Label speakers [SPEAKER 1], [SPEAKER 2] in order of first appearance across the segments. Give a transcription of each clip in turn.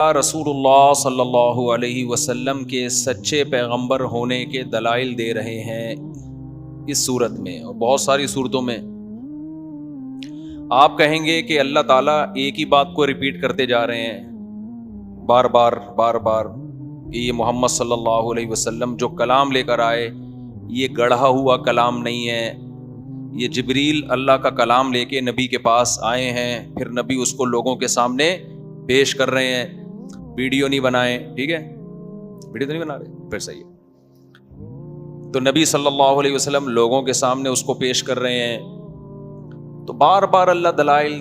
[SPEAKER 1] رسول اللہ صلی اللہ علیہ وسلم کے سچے پیغمبر ہونے کے دلائل دے رہے ہیں اس صورت میں اور بہت ساری صورتوں میں. آپ کہیں گے کہ اللہ تعالیٰ ایک ہی بات کو ریپیٹ کرتے جا رہے ہیں بار بار کہ یہ محمد صلی اللہ علیہ وسلم جو کلام لے کر آئے یہ گڑھا ہوا کلام نہیں ہے. یہ جبریل اللہ کا کلام لے کے نبی کے پاس آئے ہیں, پھر نبی اس کو لوگوں کے سامنے پیش کر رہے ہیں. ویڈیو نہیں بنائے, ٹھیک ہے, ویڈیو تو نہیں بنا رہے, پھر صحیح ہے. تو نبی صلی اللہ علیہ وسلم لوگوں کے سامنے اس کو پیش کر رہے ہیں. تو بار بار اللہ دلائل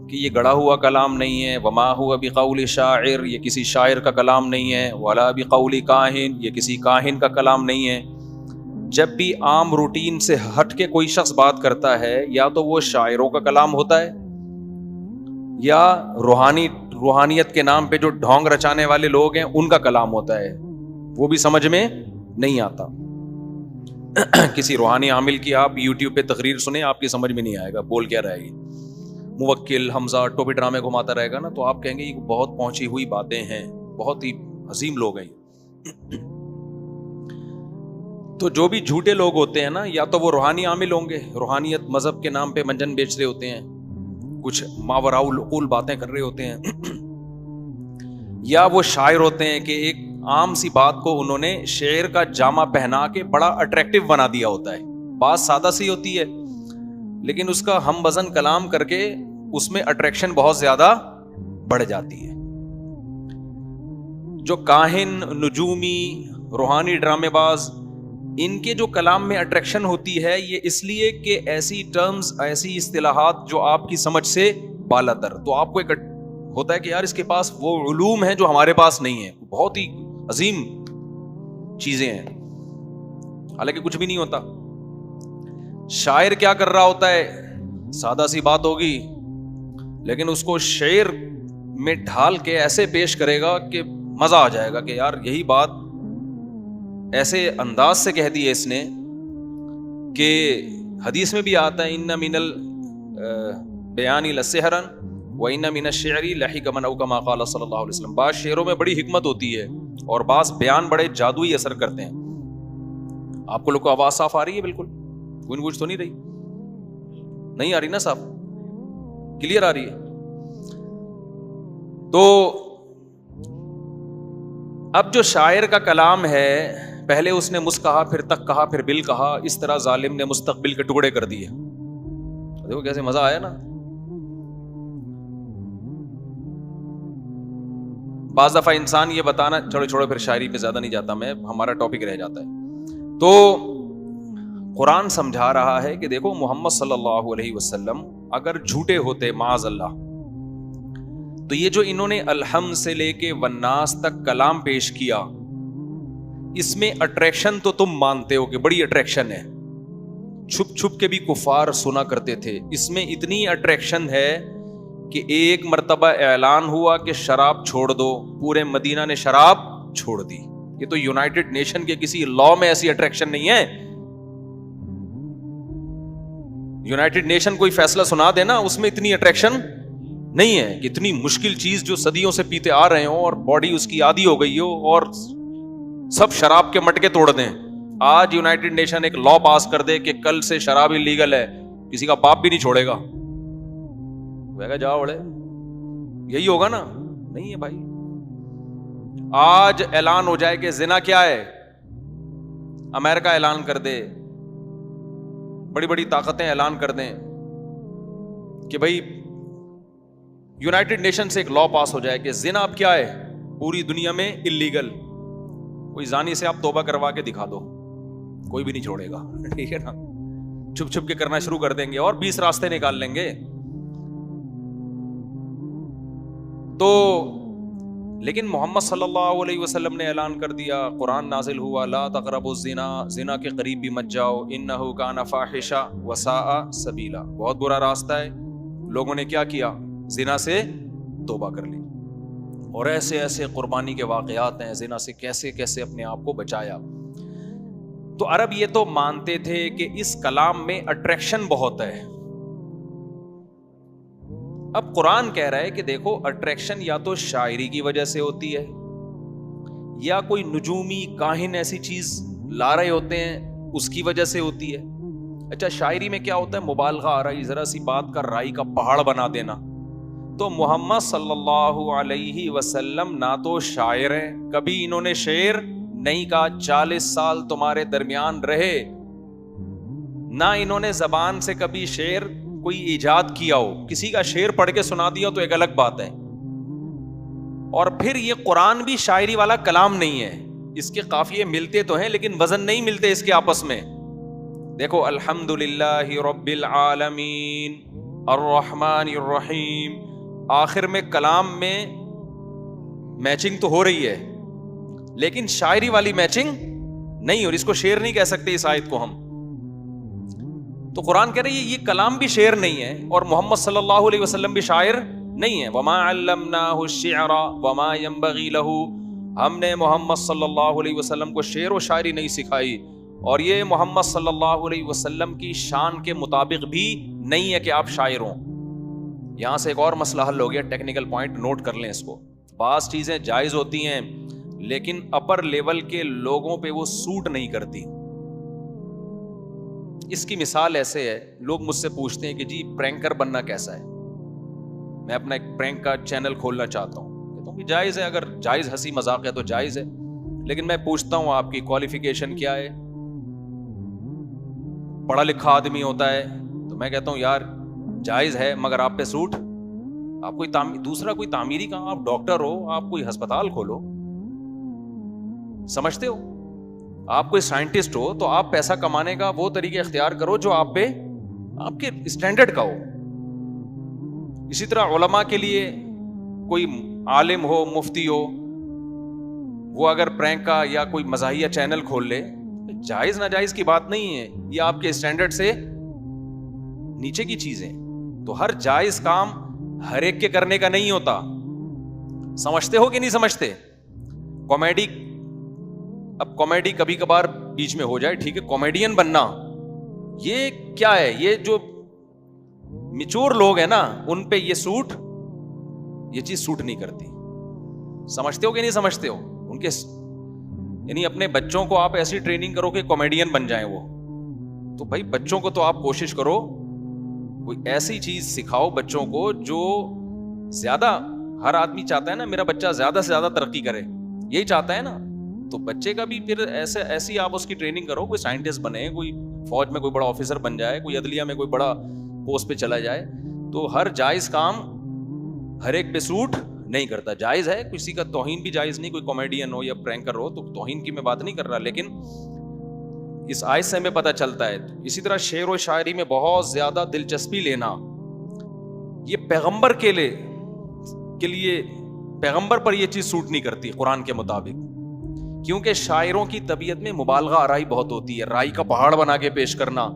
[SPEAKER 1] کہ یہ گڑھا ہوا کلام نہیں ہے. وما ہوا بقول شاعر, یہ کسی شاعر کا کلام نہیں ہے. ولا بقول کاہن, یہ کسی کاہن کا کلام نہیں ہے. جب بھی عام روٹین سے ہٹ کے کوئی شخص بات کرتا ہے یا تو وہ شاعروں کا کلام ہوتا ہے یا روحانیت کے نام پہ جو ڈھونگ رچانے والے لوگ ہیں ان کا کلام ہوتا ہے. وہ بھی سمجھ میں نہیں آتا. کسی روحانی عامل کی آپ یوٹیوب پہ تقریر سنیں, آپ کی سمجھ میں نہیں آئے گا بول کیا رہے گی. موکل حمزہ ٹوپی ڈرامے گھماتا رہے گا نا, تو آپ کہیں گے یہ بہت پہنچی ہوئی باتیں ہیں, بہت ہی عظیم لوگ ہیں. تو جو بھی جھوٹے لوگ ہوتے ہیں نا, یا تو وہ روحانی عامل ہوں گے, روحانیت مذہب کے نام پہ منجن بیچ رہے ہوتے ہیں, کچھ ماوراء العقول باتیں کر رہے ہوتے ہیں, یا وہ شاعر ہوتے ہیں کہ ایک عام سی بات کو انہوں نے شعر کا جامہ پہنا کے بڑا اٹریکٹیو بنا دیا ہوتا ہے. بات سادہ سی ہوتی ہے لیکن اس کا ہم وزن کلام کر کے اس میں اٹریکشن بہت زیادہ بڑھ جاتی ہے. جو کاہن, نجومی, روحانی ڈرامے باز, ان کے جو کلام میں اٹریکشن ہوتی ہے یہ اس لیے کہ ایسی ٹرمز, ایسی اصطلاحات جو آپ کی سمجھ سے بالا تر, تو آپ کو ایک ہوتا ہے کہ یار اس کے پاس وہ علوم ہیں جو ہمارے پاس نہیں ہیں, بہت ہی عظیم چیزیں ہیں, حالانکہ کچھ بھی نہیں ہوتا. شاعر کیا کر رہا ہوتا ہے, سادہ سی بات ہوگی لیکن اس کو شعر میں ڈھال کے ایسے پیش کرے گا کہ مزہ آ جائے گا کہ یار یہی بات ایسے انداز سے کہہ دی ہے اس نے کہ حدیث میں بھی آتا ہے ان من البیان لسحرا وان من الشعر لحکما او کما قال صلی اللہ علیہ وسلم. بعض شعروں میں بڑی حکمت ہوتی ہے اور بعض بیان بڑے جادوئی اثر کرتے ہیں. آپ کو لوگ کو آواز صاف آ رہی ہے؟ بالکل گونج گونج تو نہیں رہی, نہیں آ رہی نا, صاف کلیئر آ رہی ہے. تو اب جو شاعر کا کلام ہے, پہلے اس نے مس کہا, پھر تک کہا, پھر بل کہا, اس طرح ظالم نے مستقبل کے ٹکڑے کر دیے. دیکھو کیسے مزہ آیا نا. بعض دفعہ انسان یہ بتانا, چھوڑو پھر شاعری پہ زیادہ نہیں جاتا میں, ہمارا ٹاپک رہ جاتا ہے. تو قرآن سمجھا رہا ہے کہ دیکھو محمد صلی اللہ علیہ وسلم اگر جھوٹے ہوتے معاذ اللہ, تو یہ جو انہوں نے الحمد سے لے کے والناس تک کلام پیش کیا, اس میں اٹریکشن تو تم مانتے ہو کہ بڑی اٹریکشن ہے, چھپ چھپ کے بھی کفار سنا کرتے تھے. اس میں اتنی اٹریکشن ہے کہ ایک مرتبہ اعلان ہوا کہ شراب چھوڑ دو, پورے مدینہ نے شراب چھوڑ دی. یہ تو یونائٹڈ نیشن کے کسی لا میں ایسی اٹریکشن نہیں ہے. یونائٹڈ نیشن کوئی فیصلہ سنا دے نا, اس میں اتنی اٹریکشن نہیں ہے کہ اتنی مشکل چیز جو صدیوں سے پیتے آ رہے ہوں اور باڈی اس کی عادی ہو گئی ہو اور سب شراب کے مٹکے توڑ دیں. آج یونائٹڈ نیشن ایک لا پاس کر دے کہ کل سے شراب انلیگل ہے, کسی کا باپ بھی نہیں چھوڑے گا, جاؤ بڑے, یہی ہوگا نا؟ نہیں ہے بھائی. آج اعلان ہو جائے کہ زنا کیا ہے, امریکہ اعلان کر دے, بڑی بڑی طاقتیں اعلان کر دیں کہ بھائی یونائٹڈ نیشن سے ایک لا پاس ہو جائے کہ زنا اب کیا ہے, پوری دنیا میں انلیگل. کوئی زانی سے آپ توبہ کروا کے دکھا دو, کوئی بھی نہیں چھوڑے گا, ٹھیک ہے نا. چھپ چھپ کے کرنا شروع کر دیں گے اور 20 راستے نکال لیں گے. تو لیکن محمد صلی اللہ علیہ وسلم نے اعلان کر دیا, قرآن نازل ہوا, لا تقربوا الزنا, زنا کے قریب بھی مت جاؤ, انہ کان فاحشہ وساء سبیلا, بہت برا راستہ ہے. لوگوں نے کیا کیا, زنا سے توبہ کر لی. اور ایسے ایسے قربانی کے واقعات ہیں, زنا سے کیسے کیسے اپنے آپ کو بچایا. تو عرب یہ تو مانتے تھے کہ اس کلام میں اٹریکشن بہت ہے. اب قرآن کہہ رہا ہے کہ دیکھو اٹریکشن یا تو شاعری کی وجہ سے ہوتی ہے یا کوئی نجومی کاہن ایسی چیز لا رہے ہوتے ہیں اس کی وجہ سے ہوتی ہے. اچھا شاعری میں کیا ہوتا ہے؟ مبالغہ آ رہی ذرا سی بات کا رائی کا پہاڑ بنا دینا. تو محمد صلی اللہ علیہ وسلم نہ تو شاعر ہیں, کبھی انہوں نے شعر نہیں کہا, 40 سال تمہارے درمیان رہے, نہ انہوں نے زبان سے کبھی شعر کوئی ایجاد کیا ہو. کسی کا شعر پڑھ کے سنا دیا تو ایک الگ بات ہے. اور پھر یہ قرآن بھی شاعری والا کلام نہیں ہے, اس کے قافیے ملتے تو ہیں لیکن وزن نہیں ملتے اس کے آپس میں. دیکھو الحمدللہ رب العالمین الرحمن الرحیم, آخر میں کلام میں میچنگ تو ہو رہی ہے لیکن شاعری والی میچنگ نہیں ہو رہی. اس کو شعر نہیں کہہ سکتے اس آیت کو ہم. تو قرآن کہہ رہے ہیں یہ کلام بھی شعر نہیں ہے اور محمد صلی اللہ علیہ وسلم بھی شاعر نہیں ہے. وما علمناہ الشعر وما ينبغی لہ, ہم نے محمد صلی اللہ علیہ وسلم کو شعر و شاعری نہیں سکھائی اور یہ محمد صلی اللہ علیہ وسلم کی شان کے مطابق بھی نہیں ہے کہ آپ شاعر ہوں. یہاں سے ایک اور مسئلہ حل ہو گیا, ٹیکنیکل پوائنٹ نوٹ کر لیں اس کو. بعض چیزیں جائز ہوتی ہیں لیکن اپر لیول کے لوگوں پہ وہ سوٹ نہیں کرتی. اس کی مثال ایسے ہے, لوگ مجھ سے پوچھتے ہیں کہ جی پرینکر بننا کیسا ہے, میں اپنا ایک پرینک کا چینل کھولنا چاہتا ہوں. کہتا ہوں کہ جائز ہے, اگر جائز ہنسی مذاق ہے تو جائز ہے, لیکن میں پوچھتا ہوں آپ کی کوالیفیکیشن کیا ہے, پڑھا لکھا آدمی ہوتا ہے تو میں کہتا ہوں یار جائز ہے مگر آپ پہ سوٹ, آپ کوئی دوسرا کوئی تعمیری کام, آپ ڈاکٹر ہو, آپ کوئی ہسپتال کھولو, سمجھتے ہو, آپ کوئی سائنٹسٹ ہو تو آپ پیسہ کمانے کا وہ طریقہ اختیار کرو جو آپ پہ آپ کے اسٹینڈرڈ کا ہو. اسی طرح علماء کے لیے کوئی عالم ہو, مفتی ہو, وہ اگر پرینک کا یا کوئی مزاحیہ چینل کھول لے, جائز ناجائز کی بات نہیں ہے, یہ آپ کے اسٹینڈرڈ سے نیچے کی چیزیں. تو ہر جائز کام ہر ایک کے کرنے کا نہیں ہوتا. سمجھتے ہو کہ نہیں سمجھتے؟ کامیڈی, اب کامیڈی کبھی کبھار بیچ میں ہو جائے ٹھیک ہے, کامیڈین بننا یہ کیا ہے؟ یہ جو میچور لوگ ہیں نا ان پہ یہ چیز سوٹ نہیں کرتی. سمجھتے ہو کہ نہیں سمجھتے ہو؟ ان کے یعنی اپنے بچوں کو آپ ایسی ٹریننگ کرو کہ کامیڈین بن جائیں وہ, تو بھائی بچوں کو تو آپ کوشش کرو کوئی ایسی چیز سکھاؤ بچوں کو جو زیادہ, ہر آدمی چاہتا ہے نا میرا بچہ زیادہ سے زیادہ ترقی کرے, یہی چاہتا ہے نا. تو بچے کا بھی پھر ایسی آپ اس کی ٹریننگ کرو, کوئی سائنٹسٹ بنے, کوئی فوج میں کوئی بڑا آفیسر بن جائے, کوئی عدلیہ میں کوئی بڑا پوسٹ پہ چلا جائے. تو ہر جائز کام ہر ایک پہ سوٹ نہیں کرتا. جائز ہے, کسی کا توہین بھی جائز نہیں, کوئی کامیڈین ہو یا پرینکر ہو تو توہین کی میں بات نہیں کر رہا, لیکن اس آیت سے ہمیں پتہ چلتا ہے. اسی طرح شعر و شاعری میں بہت زیادہ دلچسپی لینا, یہ پیغمبر کے لیے پیغمبر پر یہ چیز سوٹ نہیں کرتی قرآن کے مطابق, کیونکہ شاعروں کی طبیعت میں مبالغہ آرائی بہت ہوتی ہے, رائی کا پہاڑ بنا کے پیش کرنا.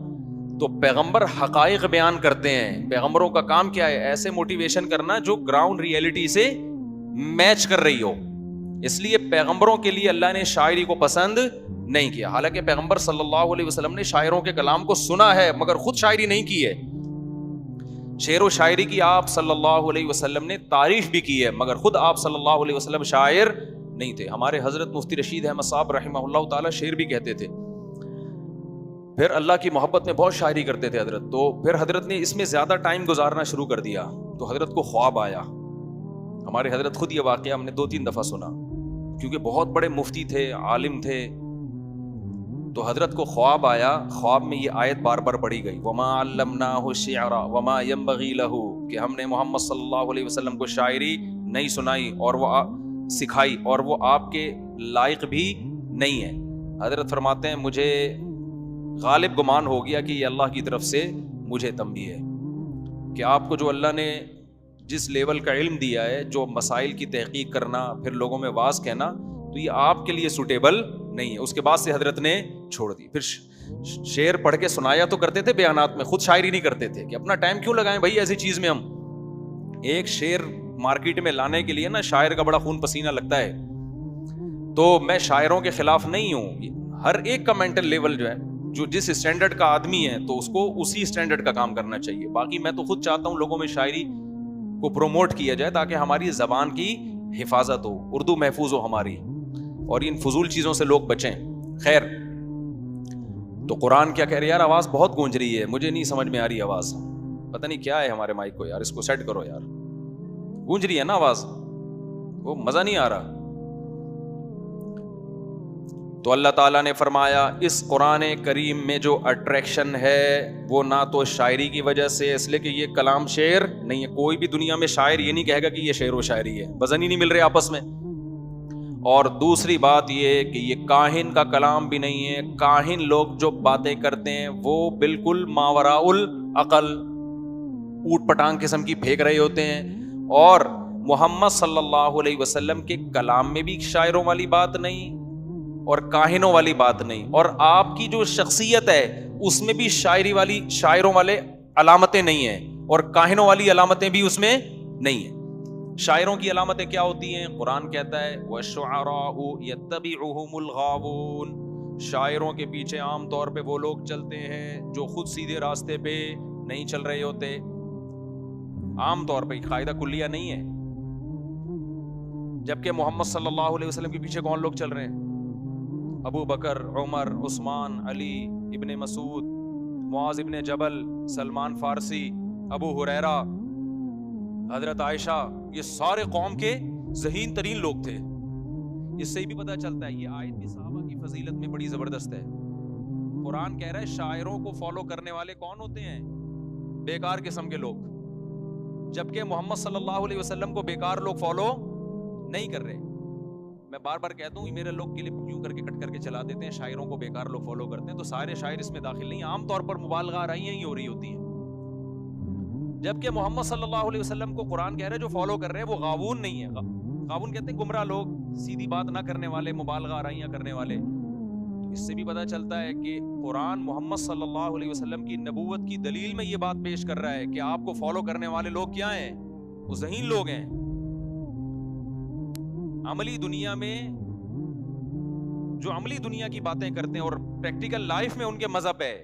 [SPEAKER 1] تو پیغمبر حقائق بیان کرتے ہیں, پیغمبروں کا کام کیا ہے؟ ایسے موٹیویشن کرنا جو گراؤنڈ ریئلٹی سے میچ کر رہی ہو. اس لیے پیغمبروں کے لیے اللہ نے شاعری کو پسند نہیں کیا. حالانکہ پیغمبر صلی اللہ علیہ وسلم نے شاعروں کے کلام کو سنا ہے مگر خود شاعری نہیں کی ہے. شعر و شاعری کی آپ صلی اللہ علیہ وسلم نے تعریف بھی کی ہے مگر خود آپ صلی اللہ علیہ وسلم شاعر نہیں تھے. ہمارے حضرت مفتی رشید احمد صاحب رحمہ اللہ تعالی شعر بھی کہتے تھے, پھر اللہ کی محبت میں بہت شاعری کرتے تھے حضرت. تو پھر حضرت نے اس میں زیادہ ٹائم گزارنا شروع کر دیا تو حضرت کو خواب آیا. ہمارے حضرت خود یہ واقعہ ہم نے 2-3 دفعہ سنا, کیونکہ بہت بڑے مفتی تھے, عالم تھے. تو حضرت کو خواب آیا, خواب میں یہ آیت بار بار پڑھی گئی, وما علمناہ الشعر وما ينبغی لہ, کہ ہم نے محمد صلی اللہ علیہ وسلم کو شاعری نہیں سنائی اور وہ سکھائی اور وہ آپ کے لائق بھی نہیں ہے. حضرت فرماتے ہیں مجھے غالب گمان ہو گیا کہ یہ اللہ کی طرف سے مجھے تنبیہ ہے کہ آپ کو جو اللہ نے جس لیول کا علم دیا ہے, جو مسائل کی تحقیق کرنا, پھر لوگوں میں واز کہنا, تو یہ آپ کے لیے سوٹیبل نہیں ہے. اس کے بعد سے حضرت نے چھوڑ دی. پھر شعر پڑھ کے سنایا تو کرتے تھے بیانات میں, خود شاعری نہیں کرتے تھے کہ اپنا ٹائم کیوں لگائیں بھائی ایسی چیز میں. ہم ایک شعر مارکیٹ میں لانے کے لیے نا شاعر کا بڑا خون پسینہ لگتا ہے. تو میں شاعروں کے خلاف نہیں ہوں, ہر ایک کا مینٹل لیول جو ہے, جو جس اسٹینڈرڈ کا آدمی ہے تو اس کو اسی اسٹینڈرڈ کا کام کرنا چاہیے. باقی میں تو خود چاہتا ہوں لوگوں میں شاعری کو پروموٹ کیا جائے تاکہ ہماری زبان کی حفاظت ہو, اردو محفوظ ہو ہماری, اور ان فضول چیزوں سے لوگ بچیں. خیر, تو قرآن کیا کہہ رہے, یار آواز بہت گونج رہی ہے, مجھے نہیں سمجھ میں آ رہی آواز, پتہ نہیں کیا ہے ہمارے مائک کو, یار اس کو سیٹ کرو یار, گونج رہی ہے نا آواز, وہ مزہ نہیں آ رہا. تو اللہ تعالیٰ نے فرمایا اس قرآن کریم میں جو اٹریکشن ہے وہ نہ تو شاعری کی وجہ سے, اس لیے کہ یہ کلام شعر نہیں ہے, کوئی بھی دنیا میں شاعر یہ نہیں کہے گا کہ یہ شعر و شاعری ہے, وزن ہی نہیں مل رہے آپس میں. اور دوسری بات یہ کہ یہ کاہن کا کلام بھی نہیں ہے, کاہن لوگ جو باتیں کرتے ہیں وہ بالکل ماوراء العقل اوٹ پٹانگ قسم کی پھینک رہے ہوتے ہیں. اور محمد صلی اللہ علیہ وسلم کے کلام میں بھی شاعروں والی بات نہیں اور کاہنوں والی بات نہیں, اور آپ کی جو شخصیت ہے اس میں بھی شاعری والی, شاعروں والے علامتیں نہیں ہیں, اور کاہنوں والی علامتیں بھی اس میں نہیں ہیں. شاعروں کی علامتیں کیا ہوتی ہیں؟ قرآن کہتا ہے وَالشُّعَرَاءُ يَتَّبِعُهُمُ الْغَاوُونَ, شاعروں کے پیچھے عام طور پہ وہ لوگ چلتے ہیں جو خود سیدھے راستے پہ نہیں چل رہے ہوتے. عام طور پہ قاعدہ کلیہ نہیں ہے. جبکہ محمد صلی اللہ علیہ وسلم کے پیچھے کون لوگ چل رہے ہیں؟ ابو بکر, عمر, عثمان, علی, ابن مسعود, معاذ ابن جبل, سلمان فارسی, ابو ہریرہ, حضرت عائشہ, یہ سارے قوم کے ذہین ترین لوگ تھے. اس سے بھی پتہ چلتا ہے یہ آیت بھی صحابہ کی فضیلت میں بڑی زبردست ہے. قرآن کہہ رہا ہے شاعروں کو فالو کرنے والے کون ہوتے ہیں؟ بیکار قسم کے لوگ, جبکہ محمد صلی اللہ علیہ وسلم کو بیکار لوگ فالو نہیں کر رہے. میں بار بار کہتا ہوں میرے لوگ کلپ کیوں کر کے کٹ کر کے چلا دیتے ہیں, شاعروں کو بیکار لوگ فالو کرتے ہیں, تو سارے شاعر اس میں داخل نہیں, عام طور پر مبالغہ آرائیاں ہی ہو رہی ہوتی ہیں. جبکہ محمد صلی اللہ علیہ وسلم کو قرآن کہہ رہے ہیں جو فالو کر رہے ہیں وہ غاوون نہیں ہے. غاوون کہتے ہیں گمراہ لوگ, سیدھی بات نہ کرنے والے, مبالغہ آرائیاں کرنے والے. اس سے بھی پتہ چلتا ہے کہ قرآن محمد صلی اللہ علیہ وسلم کی نبوت کی دلیل میں یہ بات پیش کر رہا ہے کہ آپ کو فالو کرنے والے لوگ کیا ہیں؟ وہ ذہین لوگ ہیں. عملی دنیا میں جو عملی دنیا کی باتیں کرتے ہیں اور پریکٹیکل لائف میں ان کے مذہب ہے,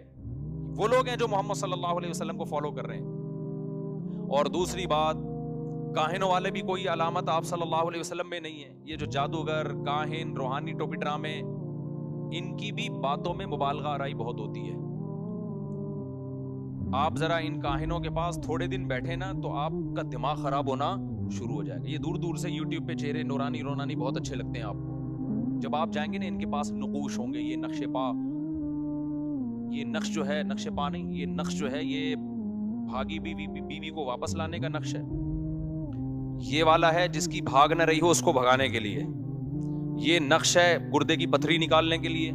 [SPEAKER 1] وہ لوگ ہیں جو محمد صلی اللہ علیہ وسلم کو فالو کر رہے ہیں. اور دوسری بات, کاہنوں والے بھی کوئی علامت آپ صلی اللہ علیہ وسلم میں نہیں ہے. یہ جو جادوگر, کاہن, روحانی ٹوپی ڈرامے, ان کی بھی باتوں میں مبالغہ آرائی بہت ہوتی ہے. آپ ذرا ان کاہنوں کے پاس تھوڑے دن بیٹھے نا تو آپ کا دماغ خراب ہونا شروع ہو جائے گا. یہ دور دور سے یوٹیوب پہ چہرے نورانی رونانی بہت اچھے لگتے ہیں آپ کو. جب آپ جائیں گے نا ان کے پاس نقوش ہوں گے, یہ نقش پا, یہ نقش جو ہے, نقش پا نہیں, یہ نقش جو ہے یہ بھاگی بیوی کو واپس لانے کا نقش ہے. یہ والا ہے جس کی بھاگ نہ رہی ہو اس کو بھگانے کے لیے. یہ نقش ہے گردے کی پتھری نکالنے کے لیے.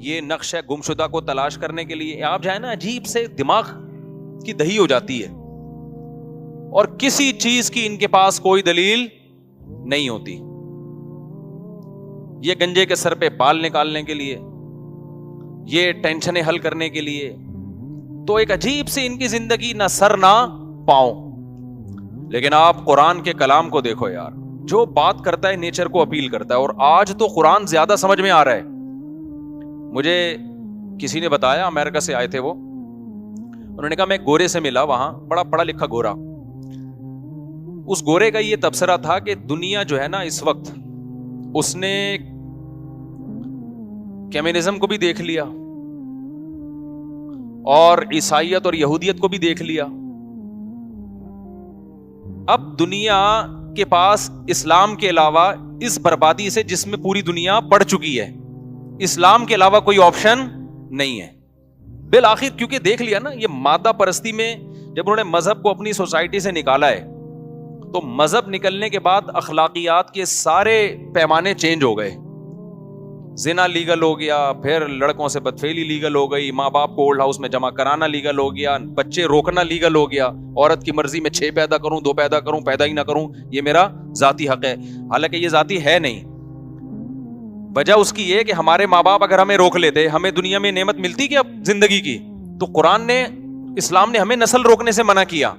[SPEAKER 1] یہ نقش ہے گمشدہ کو تلاش کرنے کے لیے. آپ جائیں نا عجیب سے دماغ کی دہی ہو جاتی ہے, اور کسی چیز کی ان کے پاس کوئی دلیل نہیں ہوتی. یہ گنجے کے سر پہ بال نکالنے کے لیے, یہ ٹینشنیں حل کرنے کے لیے. تو ایک عجیب سے ان کی زندگی نہ سر نہ پاؤں. لیکن آپ قرآن کے کلام کو دیکھو یار, جو بات کرتا ہے نیچر کو اپیل کرتا ہے. اور آج تو قرآن زیادہ سمجھ میں آ رہا ہے. مجھے کسی نے بتایا, امریکہ سے آئے تھے وہ, انہوں نے کہا میں گورے سے ملا وہاں, بڑا پڑھا لکھا گورا. اس گورے کا یہ تبصرہ تھا کہ دنیا جو ہے نا اس وقت, اس نے کمیونزم کو بھی دیکھ لیا اور عیسائیت اور یہودیت کو بھی دیکھ لیا. اب دنیا کے پاس اسلام کے علاوہ اس بربادی سے جس میں پوری دنیا پڑ چکی ہے, اسلام کے علاوہ کوئی آپشن نہیں ہے. بالآخر کیونکہ دیکھ لیا نا, یہ مادہ پرستی میں جب انہوں نے مذہب کو اپنی سوسائٹی سے نکالا ہے تو مذہب نکلنے کے بعد اخلاقیات کے سارے پیمانے چینج ہو گئے. زنا لیگل ہو گیا, پھر لڑکوں سے بدفعلی لیگل ہو گئی, ماں باپ کو اولڈ ہاؤس میں جمع کرانا لیگل ہو گیا, بچے روکنا لیگل ہو گیا. عورت کی مرضی میں 6 پیدا کروں, 2 پیدا کروں, پیدا ہی نہ کروں, یہ میرا ذاتی حق ہے. حالانکہ یہ ذاتی ہے نہیں. وجہ اس کی یہ کہ ہمارے ماں باپ اگر ہمیں روک لیتے, ہمیں دنیا میں نعمت ملتی کیا زندگی کی. تو قرآن نے, اسلام نے ہمیں نسل روکنے سے منع کیا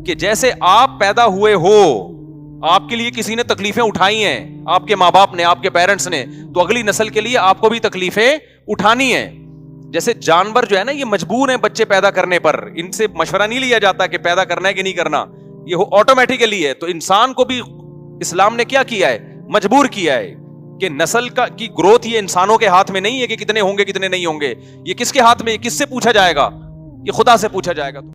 [SPEAKER 1] کہ جیسے آپ پیدا ہوئے ہو, آپ کے لیے کسی نے تکلیفیں اٹھائی ہیں, آپ کے ماں باپ نے, آپ کے پیرنٹس نے, تو اگلی نسل کے لیے آپ کو بھی تکلیفیں اٹھانی ہیں. جیسے جانور جو ہے نا یہ مجبور ہیں بچے پیدا کرنے پر, ان سے مشورہ نہیں لیا جاتا کہ پیدا کرنا ہے کہ نہیں کرنا. یہ آٹومیٹیکلی ہے. تو انسان کو بھی اسلام نے کیا کیا ہے؟ مجبور کیا ہے کہ نسل کی گروتھ یہ انسانوں کے ہاتھ میں نہیں ہے کہ کتنے ہوں گے کتنے نہیں ہوں گے. یہ کس کے ہاتھ میں؟ کس سے پوچھا جائے گا؟ یہ خدا سے پوچھا جائے گا.